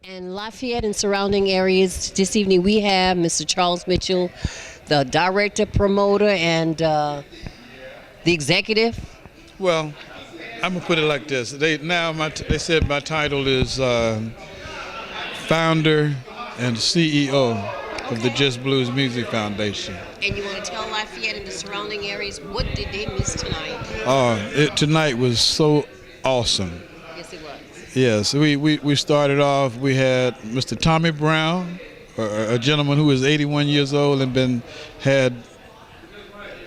And Lafayette and surrounding areas, this evening we have Mr. Charles Mitchell, the director, promoter, and the executive. Well, I'm gonna put it like this. They said my title is founder and CEO of the Jus Blues Music Foundation. And you want to tell Lafayette and the surrounding areas, what did they miss tonight? Tonight was so awesome. Yes, it was. Yes, we started off. We had Mr. Tommy Brown, a gentleman who is 81 years old and had.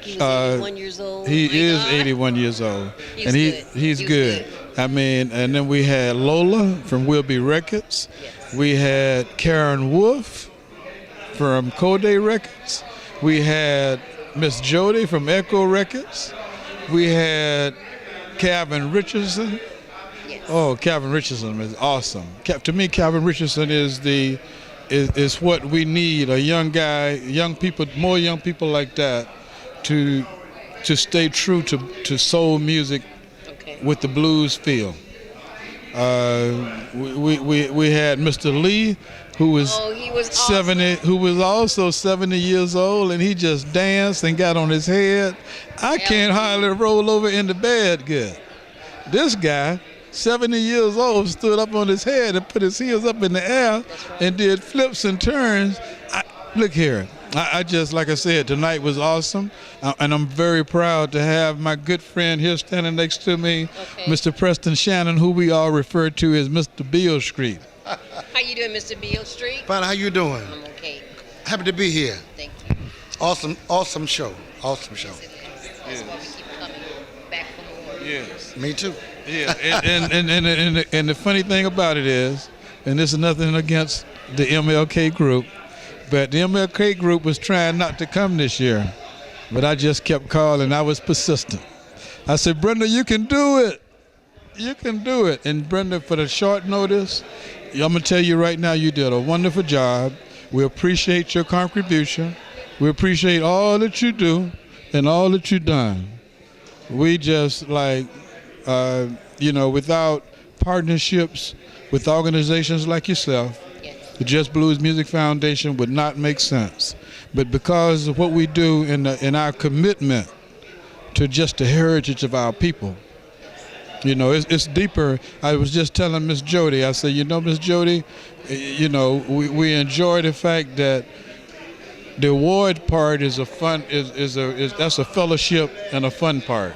He was 81 years old. He is 81 years old, and he's good. I mean, and then we had Lola from Will Be Records. Yes. We had Karen Wolf from Koday Records. We had Miss Jody from Echo Records. We had Calvin Richardson. Yes. Oh, Calvin Richardson is awesome. To me, Calvin Richardson is what we need. A young guy, more young people like that, to stay true to soul music. Okay. With the blues feel. We had Mr. Lee, who was, he was 70, awesome. who was also 70 years old, and he just danced and got on his head. I can't hardly roll over in the bed good. This guy, 70 years old, stood up on his head and put his heels up in the air and did flips and turns. Look here. I just, like I said, tonight was awesome, and I'm very proud to have my good friend here standing next to me, Mr. Preston Shannon, who we all refer to as Mr. Beale Street. How you doing, Mr. Beale Street? Fine, how you doing? I'm okay. Happy to be here. Thank you. Awesome show. Awesome show. That's why we keep coming back for more. Yes. Me too. Yeah, and the funny thing about it is, and this is nothing against the MLK group, but the MLK group was trying not to come this year, but I just kept calling. I was persistent. I said, Brenda, you can do it. You can do it. And Brenda, for the short notice, I'm going to tell you right now, you did a wonderful job. We appreciate your contribution. We appreciate all that you do and all that you've done. We just without partnerships with organizations like yourself, the Jus Blues Music Foundation would not make sense. But because of what we do in our commitment to just the heritage of our people, it's deeper. I was just telling Miss Jody, I said, Miss Jody, we enjoy the fact that the award part is that's a fellowship and a fun part.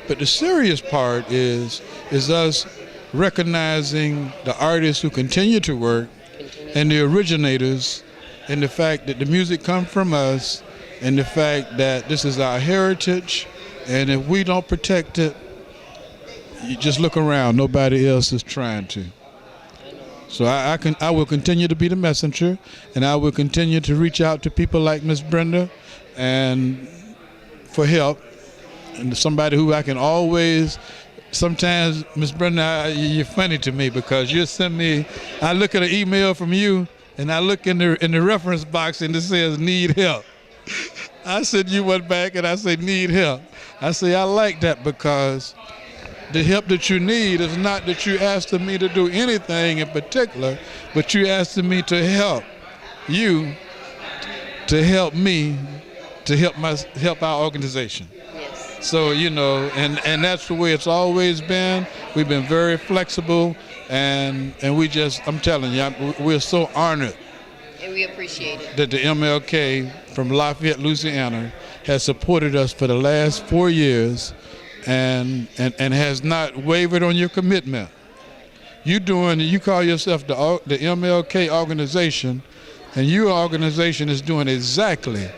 But the serious part is us recognizing the artists who continue to work and the originators, and the fact that the music comes from us, and the fact that this is our heritage, and if we don't protect it, you just look around, nobody else is trying to. So I will continue to be the messenger, and I will continue to reach out to people like Miss Brenda and for help, and somebody who I can always. Sometimes, Miss Brenda, you're funny to me because you send me. I look at an email from you, and I look in the reference box, and it says "need help." I send you one back, and I say "need help." I say I like that because the help that you need is not that you asking me to do anything in particular, but you asking me to help you, to help me, to help our organization. So, and that's the way it's always been. We've been very flexible, and I'm telling you, we're so honored. And we appreciate it. That the MLK from Lafayette, Louisiana, has supported us for the last 4 years and has not wavered on your commitment. You call yourself the MLK organization, and your organization is doing exactly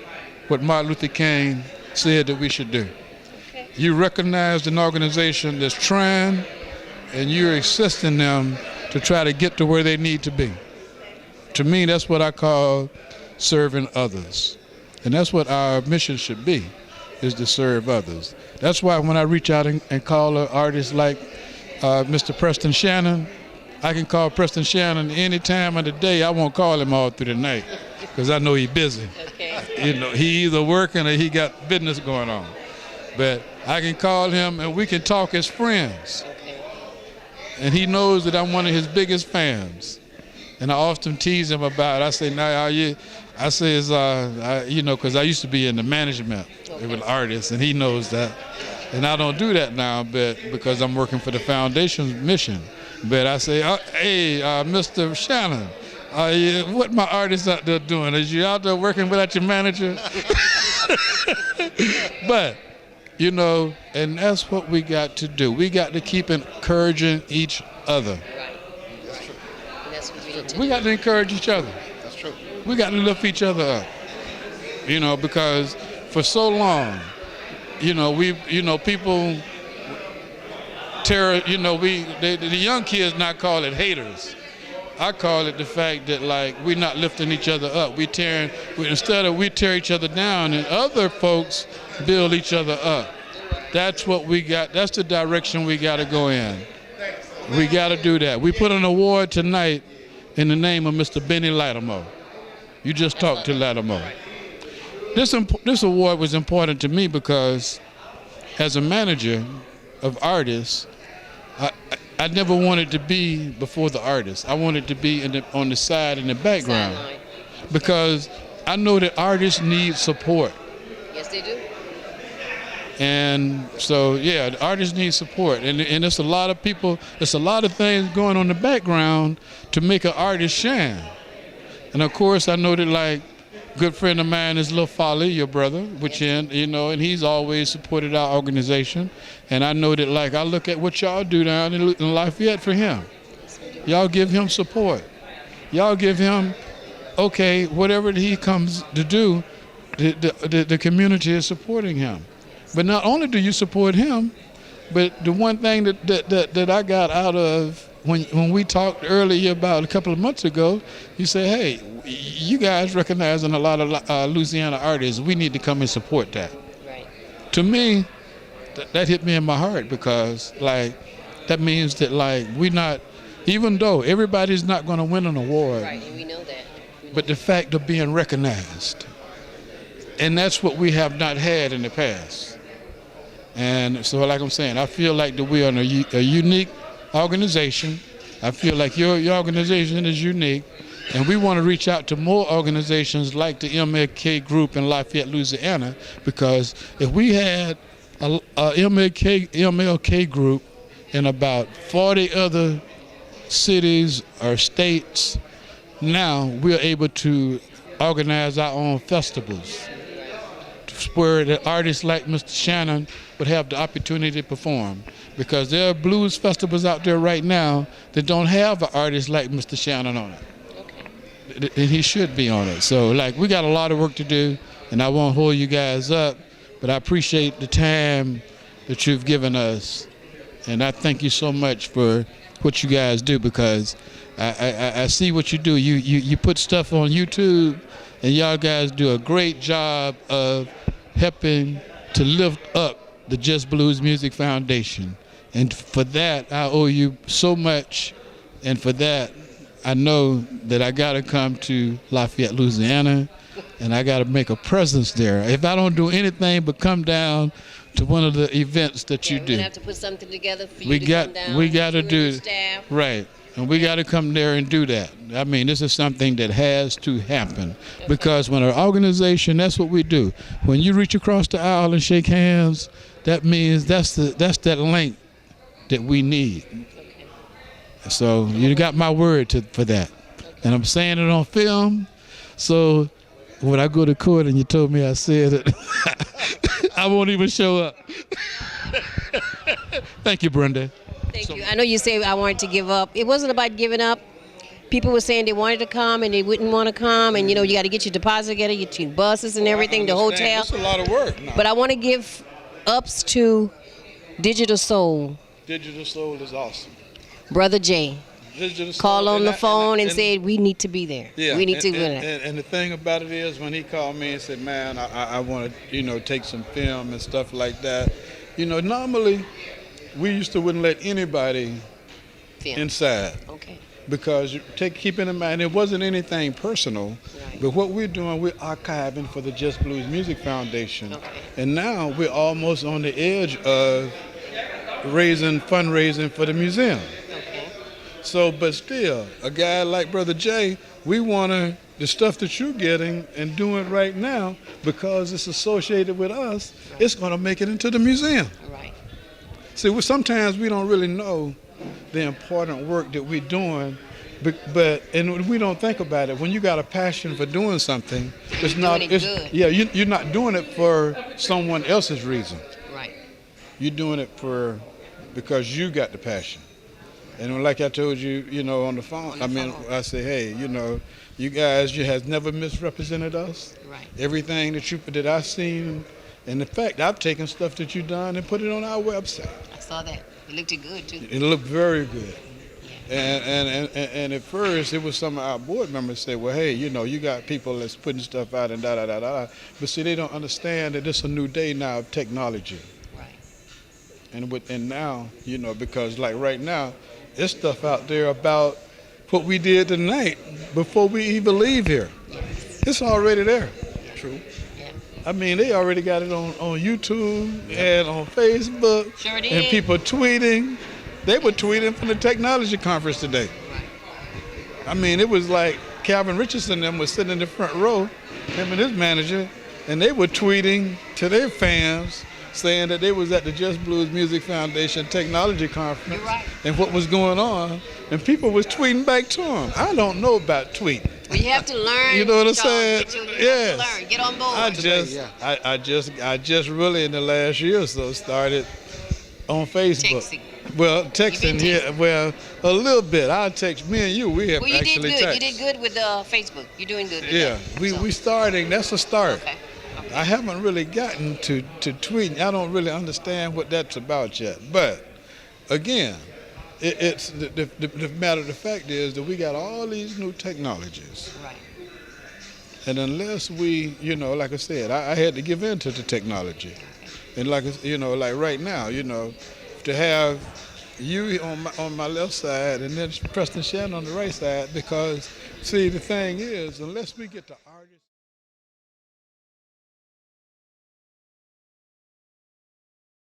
what Martin Luther King said that we should do. You recognize an organization that's trying, and you're assisting them to try to get to where they need to be. To me, that's what I call serving others. And that's what our mission should be, is to serve others. That's why when I reach out and call an artist like Mr. Preston Shannon, I can call Preston Shannon any time of the day. I won't call him all through the night because I know he's busy. Okay. He either working or he got business going on. But I can call him and we can talk as friends. Okay. And he knows that I'm one of his biggest fans. And I often tease him about it. I say, now, I say, because I used to be in the management with artists, and he knows that. And I don't do that now, but because I'm working for the foundation's mission. But I say, hey, Mr. Shannon, what my artists out there doing? Is you out there working without your manager? But, and that's what we got to do. We got to keep encouraging each other. Right. That's true. And that's what we need to We do. got to encourage each other. That's true. We got to lift each other up. Because for so long, people the young kids not call it haters. I call it the fact that we're not lifting each other up. We tear each other down, and other folks build each other up. That's what we got. That's the direction we got to go in. We got to do that. We put an award tonight in the name of Mr. Benny Lattimore. You just talked to Lattimore. This award was important to me because as a manager of artists, I never wanted to be before the artist. I wanted to be on the side in the background because I know that artists need support. Yes, they do. And so, the artists need support. And it's a lot of people, it's a lot of things going on in the background to make an artist shine. And of course, I know that good friend of mine is Lafayette, your brother, and he's always supported our organization. And I know that I look at what y'all do down in Lafayette for him. Y'all give him support. Y'all give him, whatever he comes to do, the community is supporting him. But not only do you support him, but the one thing that I got out of when we talked earlier about a couple of months ago, you say, hey, you guys recognizing a lot of Louisiana artists, we need to come and support that. Right. To me, that hit me in my heart because that means that we not, even though everybody's not going to win an award, Right, and we know that. but the fact of being recognized. And that's what we have not had in the past. And so like I'm saying, I feel like that we are a unique organization. I feel like your organization is unique. And we want to reach out to more organizations like the MLK group in Lafayette, Louisiana, because if we had a MLK group in about 40 other cities or states, now we're able to organize our own festivals where the artists like Mr. Shannon would have the opportunity to perform. Because there are blues festivals out there right now that don't have an artist like Mr. Shannon on it. And he should be on it. So we got a lot of work to do, and I won't hold you guys up, but I appreciate the time that you've given us. And I thank you so much for what you guys do, because I see what you do. You put stuff on YouTube, and y'all guys do a great job of helping to lift up the Jus Blues Music Foundation. And for that, I owe you so much. And for that, I know that I got to come to Lafayette, Louisiana, and I got to make a presence there. If I don't do anything but come down to one of the events that you do. We're going to have to put something together for you to come down. We got to do staff. Right. And we got to come there and do that. I mean, this is something that has to happen. Because when an organization, that's what we do. When you reach across the aisle and shake hands, that means that's that link that we need. Okay. So you got my word for that. Okay. And I'm saying it on film. So when I go to court and you told me I said it, I won't even show up. Thank you, Brenda. Thank you. I know you say I wanted to give up. It wasn't about giving up. People were saying they wanted to come and they wouldn't want to come, and you got to get your deposit together, get your buses and everything, the hotel. It's a lot of work now. But I want to give ups to Digital Soul. Digital Soul is awesome. Brother Jay. Call on the phone and said we need to be there. Yeah, we need to be there. And the thing about it is, when he called me and said, "Man, I want to, take some film and stuff like that," normally we wouldn't let anybody inside. Okay. Because keeping in mind, it wasn't anything personal, right. But what we're doing, we're archiving for the Jus Blues Music Foundation. Okay. And now we're almost on the edge of fundraising for the museum. Okay. So, but still, a guy like Brother Jay, we want to, the stuff that you're getting and doing right now, because it's associated with us, it's going to make it into the museum. Right. See, sometimes we don't really know the important work that we're doing, and we don't think about it. When you got a passion for doing something, it's not. Doing it good. Yeah, you're not doing it for someone else's reason. Right. You're doing it because you got the passion. And like I told you, on the phone, I say, hey, you guys, you has never misrepresented us. Right. Everything that I've seen, and in fact, I've taken stuff that you've done and put it on our website. I saw that. It looked good too. It looked very good. Yeah. And at first, it was some of our board members said, well, hey, you got people that's putting stuff out and da-da-da-da. But see, they don't understand that it's a new day now of technology. Right. And now, because like right now, there's stuff out there about what we did tonight before we even leave here. Yes. It's already there. Yeah. True. Yeah. I mean, they already got it on YouTube and on Facebook. Sure did. And people tweeting. They were tweeting from the technology conference today. Right. I mean, it was like Calvin Richardson and them was sitting in the front row, him and his manager, and they were tweeting to their fans saying that they was at the Jus Blues Music Foundation Technology Conference. You're right. And what was going on, and people was tweeting back to them. I don't know about tweeting. Well, you have to learn. You know what I'm Charles saying? Mitchell. You Yes. have to learn. Get on board. I just really in the last year or so started on Facebook. Texting. Well, texting been here. Well, a little bit. I'll text me and you. We have Well, you did actually good. texted. You did good with Facebook. You're doing good with Yeah, that. we starting. That's a start. Okay. I haven't really gotten to tweeting. I don't really understand what that's about yet. But again, it's the matter of the fact is that we got all these new technologies, Right. and unless we, like I said, I had to give in to the technology, and like right now, to have you on my left side and then Preston Shannon on the right side, because see the thing is, unless we get the artists.